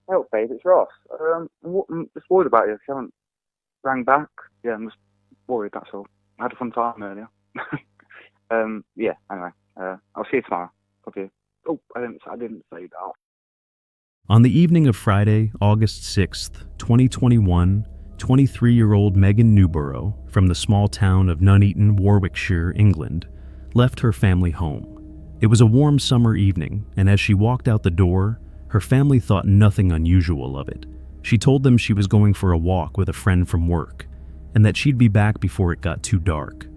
Help, babe, it's Ross. I'm just worried about you. If you haven't rang back, yeah, I'm just worried. That's all. I had a fun time earlier. Yeah. Anyway, I'll see you tomorrow. Love you. Oh, I didn't say that. On the evening of Friday, August 6th, 2021, 23-year-old Megan Newborough from the small town of Nuneaton, Warwickshire, England, left her family home. It was a warm summer evening, and as she walked out the door, her family thought nothing unusual of it. She told them she was going for a walk with a friend from work, and that she'd be back before it got too dark.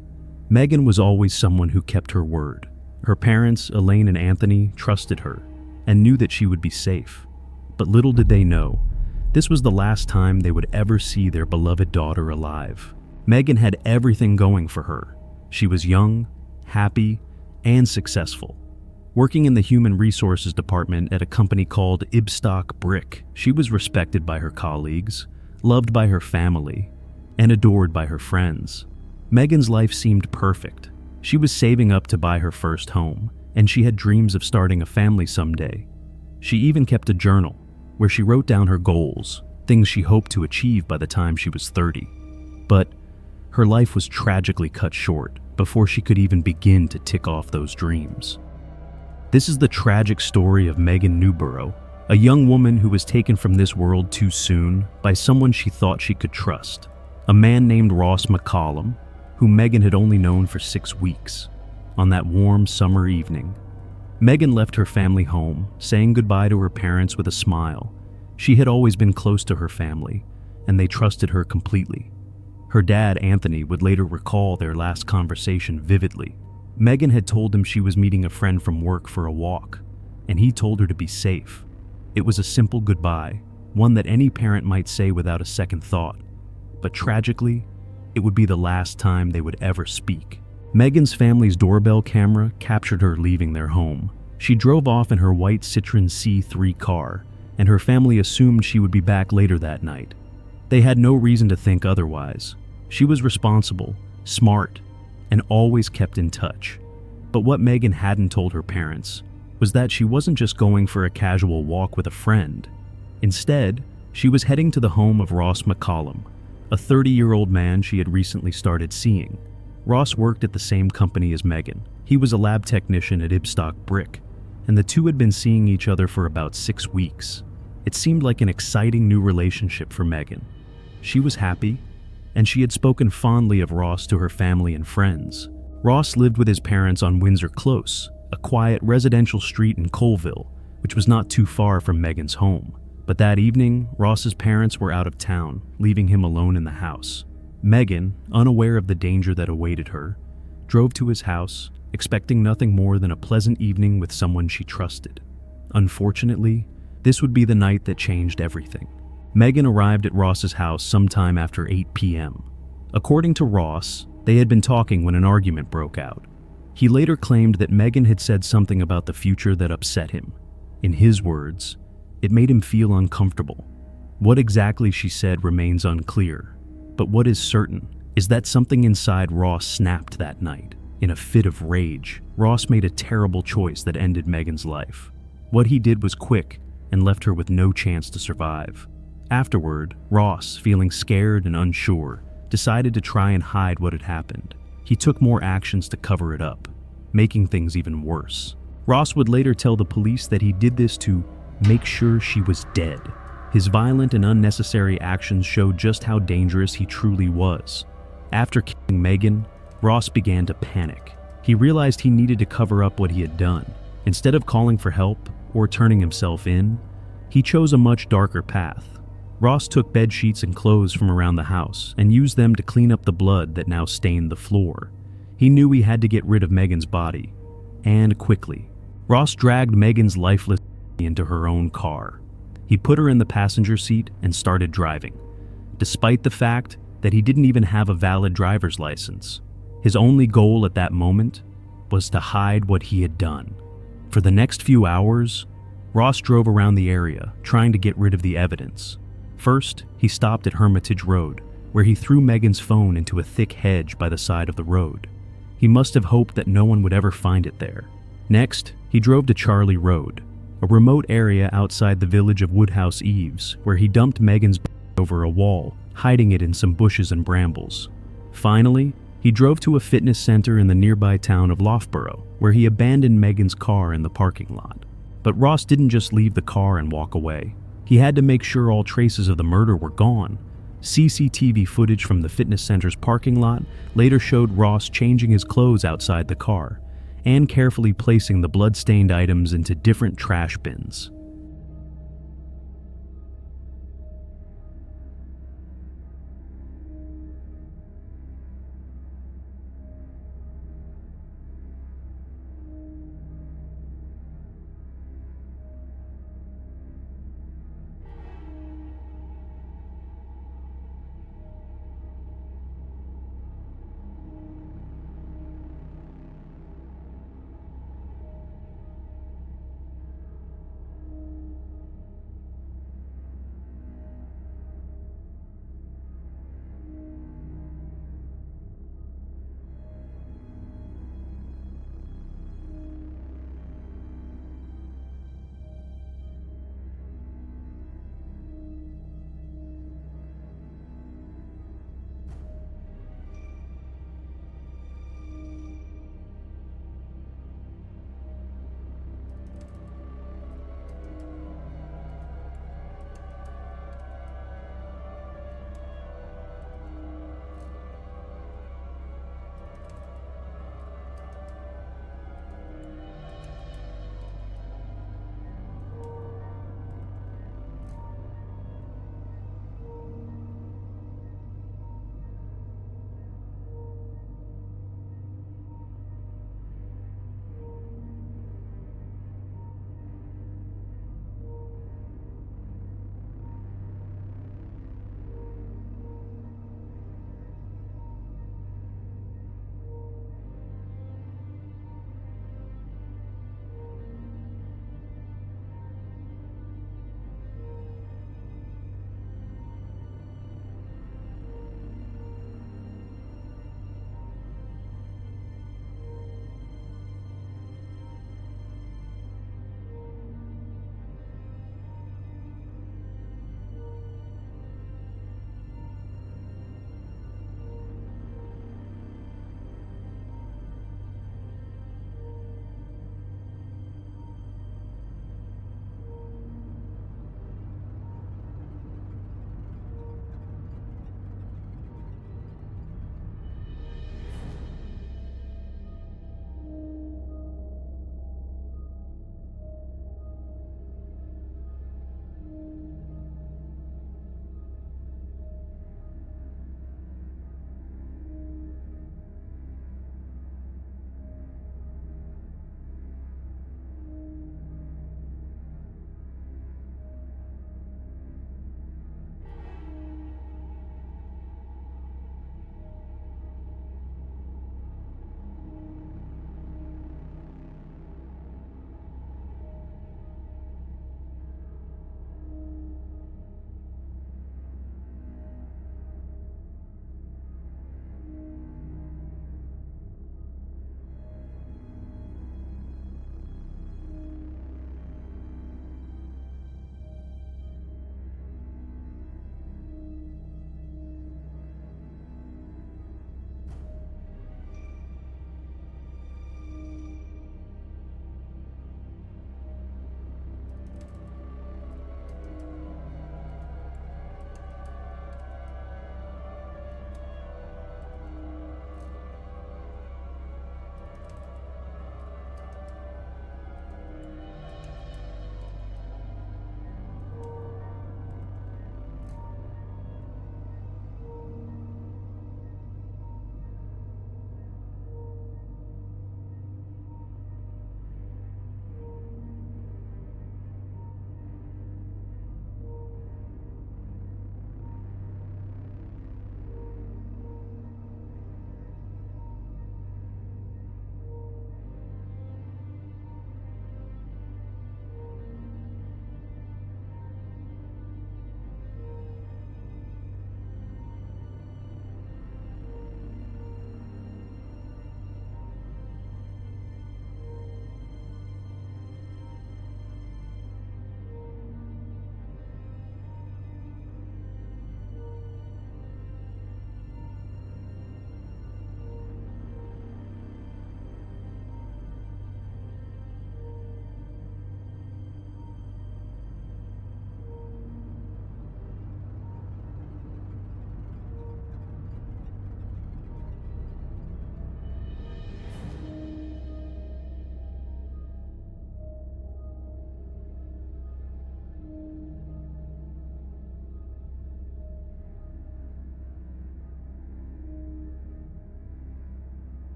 Megan was always someone who kept her word. Her parents, Elaine and Anthony, trusted her and knew that she would be safe. But little did they know, this was the last time they would ever see their beloved daughter alive. Megan had everything going for her. She was young, happy, and successful. Working in the human resources department at a company called Ibstock Brick, she was respected by her colleagues, loved by her family, and adored by her friends. Megan's life seemed perfect. She was saving up to buy her first home, and she had dreams of starting a family someday. She even kept a journal where she wrote down her goals, things she hoped to achieve by the time she was 30. But her life was tragically cut short before she could even begin to tick off those dreams. This is the tragic story of Megan Newborough, a young woman who was taken from this world too soon by someone she thought she could trust, a man named Ross McCollum, whom Megan had only known for 6 weeks. On that warm summer evening, Megan left her family home, saying goodbye to her parents with a smile. She had always been close to her family, and they trusted her completely. Her dad, Anthony, would later recall their last conversation vividly. Megan had told him she was meeting a friend from work for a walk, and he told her to be safe. It was a simple goodbye, one that any parent might say without a second thought. But tragically, it would be the last time they would ever speak. Megan's family's doorbell camera captured her leaving their home. She drove off in her white Citroen C3 car, and her family assumed she would be back later that night. They had no reason to think otherwise. She was responsible, smart, and always kept in touch. But what Megan hadn't told her parents was that she wasn't just going for a casual walk with a friend. Instead, she was heading to the home of Ross McCollum, a 30-year-old man she had recently started seeing. Ross worked at the same company as Megan. He was a lab technician at Ibstock Brick, and the two had been seeing each other for about 6 weeks. It seemed like an exciting new relationship for Megan. She was happy, and she had spoken fondly of Ross to her family and friends. Ross lived with his parents on Windsor Close, a quiet residential street in Colville, which was not too far from Megan's home. But that evening, Ross's parents were out of town, leaving him alone in the house. Megan, unaware of the danger that awaited her, drove to his house, expecting nothing more than a pleasant evening with someone she trusted. Unfortunately, this would be the night that changed everything. Megan arrived at Ross's house sometime after 8 p.m. According to Ross, they had been talking when an argument broke out. He later claimed that Megan had said something about the future that upset him. In his words, it made him feel uncomfortable. What exactly she said remains unclear, but what is certain is that something inside Ross snapped that night. In a fit of rage, Ross made a terrible choice that ended Megan's life. What he did was quick and left her with no chance to survive. Afterward, Ross, feeling scared and unsure, decided to try and hide what had happened. He took more actions to cover it up, making things even worse. Ross would later tell the police that he did this to make sure she was dead. His violent and unnecessary actions showed just how dangerous he truly was. After killing Megan, Ross began to panic. He realized he needed to cover up what he had done. Instead of calling for help or turning himself in, he chose a much darker path. Ross took bed sheets and clothes from around the house and used them to clean up the blood that now stained the floor. He knew he had to get rid of Megan's body, and quickly. Ross dragged Megan's lifeless body into her own car. He put her in the passenger seat and started driving, despite the fact that he didn't even have a valid driver's license. His only goal at that moment was to hide what he had done. For the next few hours, Ross drove around the area, trying to get rid of the evidence. First, he stopped at Hermitage Road, where he threw Megan's phone into a thick hedge by the side of the road. He must have hoped that no one would ever find it there. Next, he drove to Charlie Road, a remote area outside the village of Woodhouse Eaves, where he dumped Megan's body over a wall, hiding it in some bushes and brambles. Finally, he drove to a fitness center in the nearby town of Loughborough, where he abandoned Megan's car in the parking lot. But Ross didn't just leave the car and walk away. He had to make sure all traces of the murder were gone. CCTV footage from the fitness center's parking lot later showed Ross changing his clothes outside the car and carefully placing the blood-stained items into different trash bins.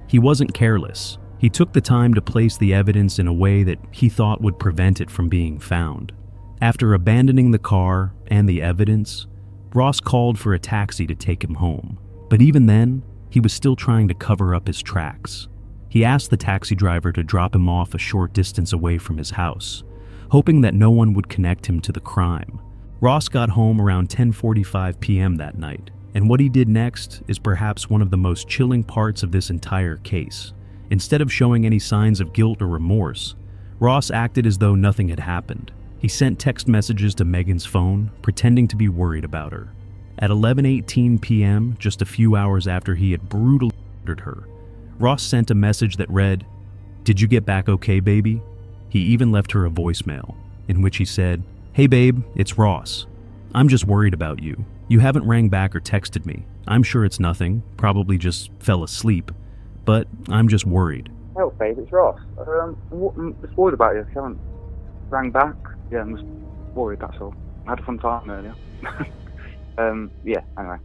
He wasn't careless. He took the time to place the evidence in a way that he thought would prevent it from being found. After abandoning the car and the evidence, Ross called for a taxi to take him home. But even then, he was still trying to cover up his tracks. He asked the taxi driver to drop him off a short distance away from his house, hoping that no one would connect him to the crime. Ross got home around 10:45 p.m. that night, and what he did next is perhaps one of the most chilling parts of this entire case. Instead of showing any signs of guilt or remorse, Ross acted as though nothing had happened. He sent text messages to Megan's phone, pretending to be worried about her. At 11:18 p.m., just a few hours after he had brutally murdered her, Ross sent a message that read, "Did you get back okay, baby?" He even left her a voicemail, in which he said, "Hey babe, it's Ross. I'm just worried about you. You haven't rang back or texted me. I'm sure it's nothing, probably just fell asleep, but I'm just worried." Hello, babe, it's Ross. I'm just worried about you. You haven't rang back. Yeah, I'm just worried, that's all. I had a fun time earlier. Yeah, anyway,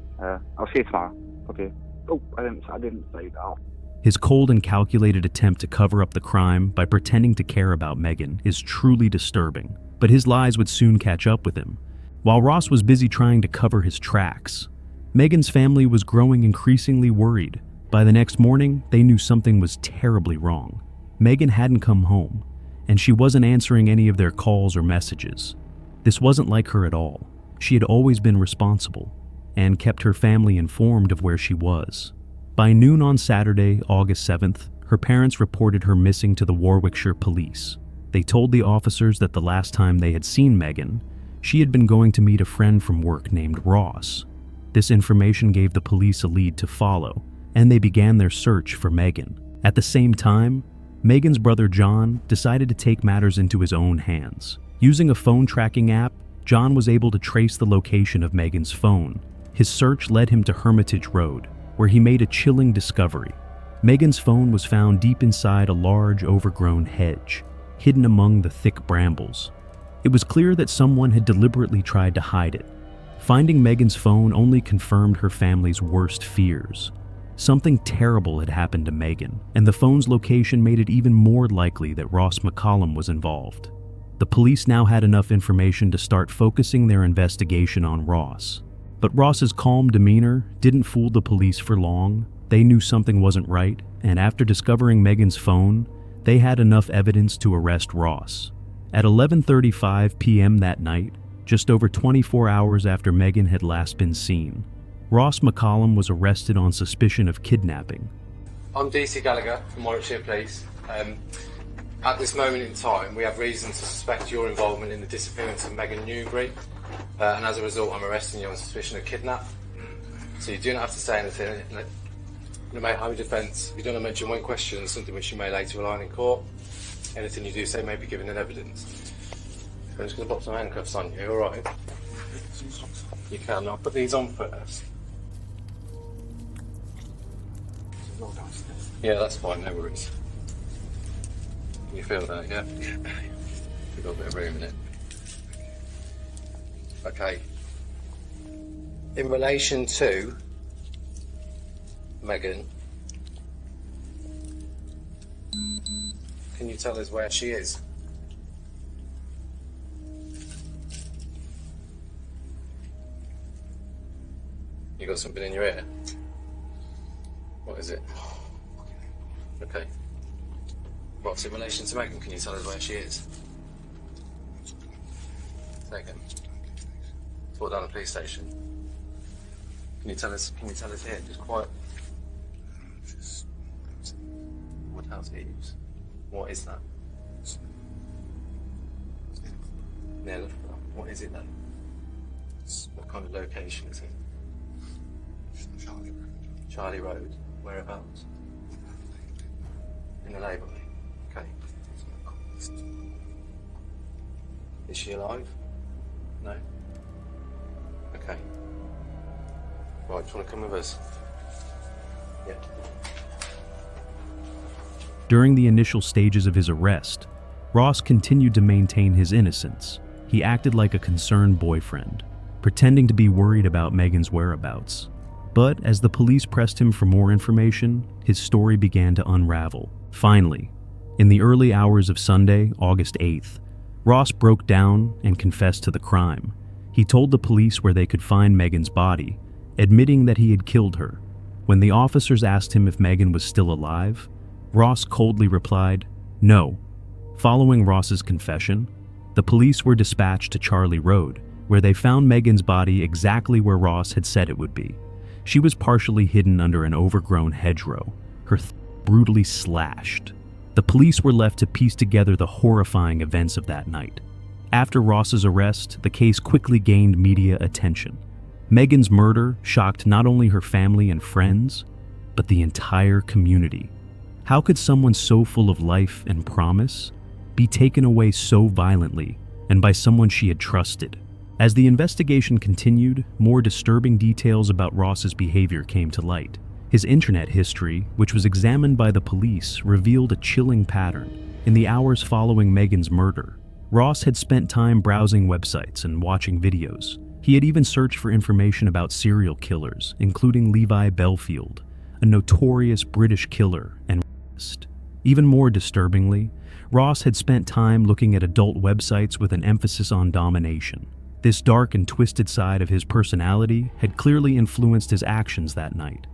I'll see you tomorrow. Love you. Oh, I didn't say that. His cold and calculated attempt to cover up the crime by pretending to care about Megan is truly disturbing, but his lies would soon catch up with him. While Ross was busy trying to cover his tracks, Megan's family was growing increasingly worried. By the next morning, they knew something was terribly wrong. Megan hadn't come home, and she wasn't answering any of their calls or messages. This wasn't like her at all. She had always been responsible and kept her family informed of where she was. By noon on Saturday, August 7th, her parents reported her missing to the Warwickshire police. They told the officers that the last time they had seen Megan, she had been going to meet a friend from work named Ross. This information gave the police a lead to follow, and they began their search for Megan. At the same time, Megan's brother John decided to take matters into his own hands. Using a phone tracking app, John was able to trace the location of Megan's phone. His search led him to Hermitage Road, where he made a chilling discovery. Megan's phone was found deep inside a large, overgrown hedge, hidden among the thick brambles. It was clear that someone had deliberately tried to hide it. Finding Megan's phone only confirmed her family's worst fears. Something terrible had happened to Megan, and the phone's location made it even more likely that Ross McCollum was involved. The police now had enough information to start focusing their investigation on Ross. But Ross's calm demeanor didn't fool the police for long. They knew something wasn't right, and after discovering Megan's phone, they had enough evidence to arrest Ross. At 11:35 p.m. that night, just over 24 hours after Megan had last been seen, Ross McCollum was arrested on suspicion of kidnapping. I'm DC Gallagher from Warwickshire Police. At this moment in time, we have reason to suspect your involvement in the disappearance of Megan Newborough, and as a result, I'm arresting you on suspicion of kidnap. So you do not have to say anything. You may have a defence. If you don't mention one question, something which you may later rely on in court. Anything you do say may be given in evidence. I'm just going to pop some handcuffs on you, alright? You can. I'll put these on first. Yeah, that's fine, no worries. Can you feel that, yeah? We've got a bit of room in it. Okay. In relation to Megan, can you tell us where she is? You got something in your ear? What is it? Okay. What's in relation to Megan? Can you tell us where she is? Second. Walk down the police station. Can you tell us here? Just quiet. Woodhouse Eaves. What is that? Near Liverpool. What is it then? What kind of location is it? Charlie Road. Whereabouts? In the Labour Way. Okay. Is she alive? No? Okay. Right, do you want to come with us? Yeah. During the initial stages of his arrest, Ross continued to maintain his innocence. He acted like a concerned boyfriend, pretending to be worried about Megan's whereabouts. But as the police pressed him for more information, his story began to unravel. Finally, in the early hours of Sunday, August 8th, Ross broke down and confessed to the crime. He told the police where they could find Megan's body, admitting that he had killed her. When the officers asked him if Megan was still alive, Ross coldly replied, "No." Following Ross's confession, the police were dispatched to Charlie Road, where they found Megan's body exactly where Ross had said it would be. She was partially hidden under an overgrown hedgerow, her brutally slashed. The police were left to piece together the horrifying events of that night. After Ross's arrest, the case quickly gained media attention. Megan's murder shocked not only her family and friends, but the entire community. How could someone so full of life and promise be taken away so violently and by someone she had trusted? As the investigation continued, more disturbing details about Ross's behavior came to light. His internet history, which was examined by the police, revealed a chilling pattern. In the hours following Megan's murder, Ross had spent time browsing websites and watching videos. He had even searched for information about serial killers, including Levi Belfield, a notorious British killer and rapist. Even more disturbingly, Ross had spent time looking at adult websites with an emphasis on domination. This dark and twisted side of his personality had clearly influenced his actions that night.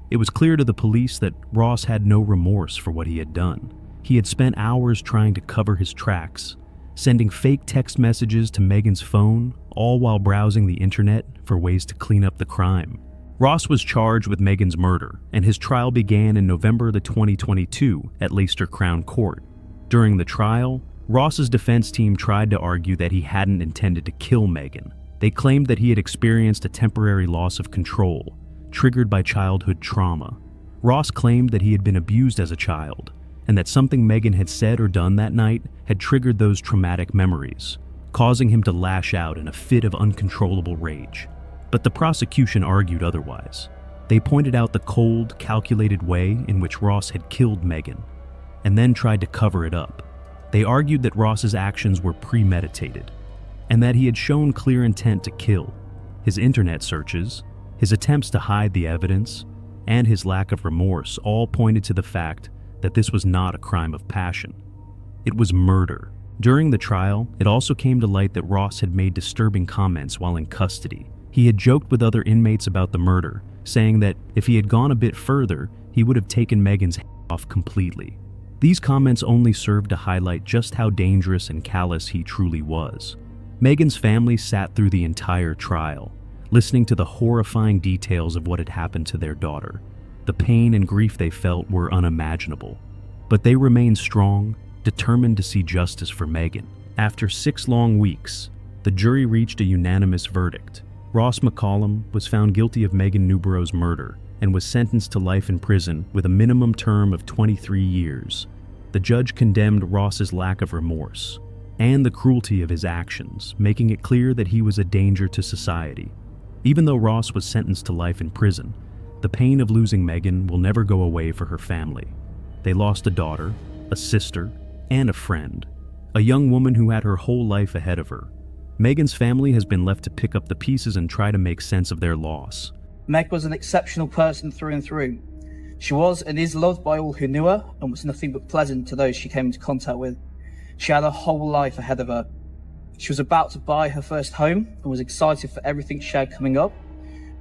It was clear to the police that Ross had no remorse for what he had done. He had spent hours trying to cover his tracks, sending fake text messages to Megan's phone, all while browsing the internet for ways to clean up the crime. Ross was charged with Megan's murder, and his trial began in November 2022 at Leicester Crown Court. During the trial, Ross's defense team tried to argue that he hadn't intended to kill Megan. They claimed that he had experienced a temporary loss of control, triggered by childhood trauma. Ross claimed that he had been abused as a child, and that something Megan had said or done that night had triggered those traumatic memories, causing him to lash out in a fit of uncontrollable rage. But the prosecution argued otherwise. They pointed out the cold, calculated way in which Ross had killed Megan, and then tried to cover it up. They argued that Ross's actions were premeditated, and that he had shown clear intent to kill. His internet searches, his attempts to hide the evidence, and his lack of remorse all pointed to the fact that this was not a crime of passion. It was murder. During the trial, it also came to light that Ross had made disturbing comments while in custody. He had joked with other inmates about the murder, saying that if he had gone a bit further, he would have taken Megan's head off completely. These comments only served to highlight just how dangerous and callous he truly was. Megan's family sat through the entire trial, listening to the horrifying details of what had happened to their daughter. The pain and grief they felt were unimaginable, but they remained strong, determined to see justice for Megan. After 6 long weeks, the jury reached a unanimous verdict. Ross McCollum was found guilty of Megan Newborough's murder and was sentenced to life in prison with a minimum term of 23 years. The judge condemned Ross's lack of remorse and the cruelty of his actions, making it clear that he was a danger to society. Even though Ross was sentenced to life in prison, the pain of losing Megan will never go away for her family. They lost a daughter, a sister, and a friend, a young woman who had her whole life ahead of her. Megan's family has been left to pick up the pieces and try to make sense of their loss. Meg was an exceptional person through and through. She was and is loved by all who knew her and was nothing but pleasant to those she came into contact with. She had a whole life ahead of her. She was about to buy her first home and was excited for everything she had coming up.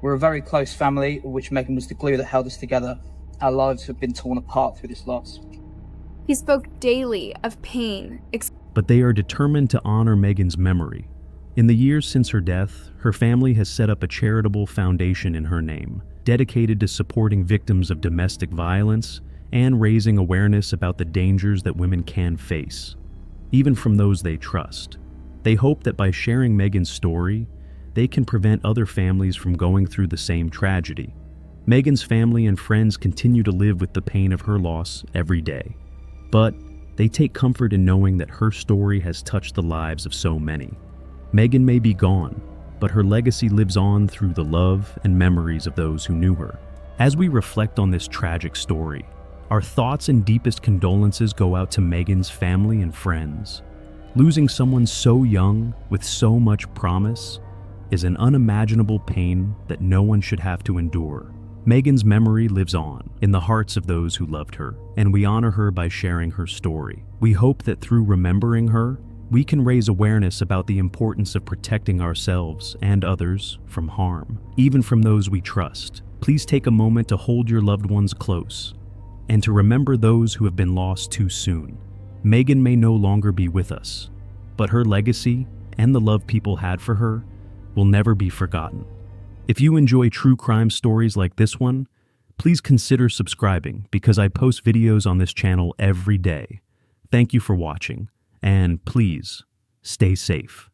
We're a very close family, of which Megan was the glue that held us together. Our lives have been torn apart through this loss. He spoke daily of pain. But they are determined to honor Megan's memory. In the years since her death, her family has set up a charitable foundation in her name, dedicated to supporting victims of domestic violence and raising awareness about the dangers that women can face, even from those they trust. They hope that by sharing Megan's story, they can prevent other families from going through the same tragedy. Megan's family and friends continue to live with the pain of her loss every day, but they take comfort in knowing that her story has touched the lives of so many. Megan may be gone, but her legacy lives on through the love and memories of those who knew her. As we reflect on this tragic story, our thoughts and deepest condolences go out to Megan's family and friends. Losing someone so young with so much promise is an unimaginable pain that no one should have to endure. Megan's memory lives on in the hearts of those who loved her, and we honor her by sharing her story. We hope that through remembering her, we can raise awareness about the importance of protecting ourselves and others from harm, even from those we trust. Please take a moment to hold your loved ones close and to remember those who have been lost too soon. Megan may no longer be with us, but her legacy and the love people had for her will never be forgotten. If you enjoy true crime stories like this one, please consider subscribing because I post videos on this channel every day. Thank you for watching, and please stay safe.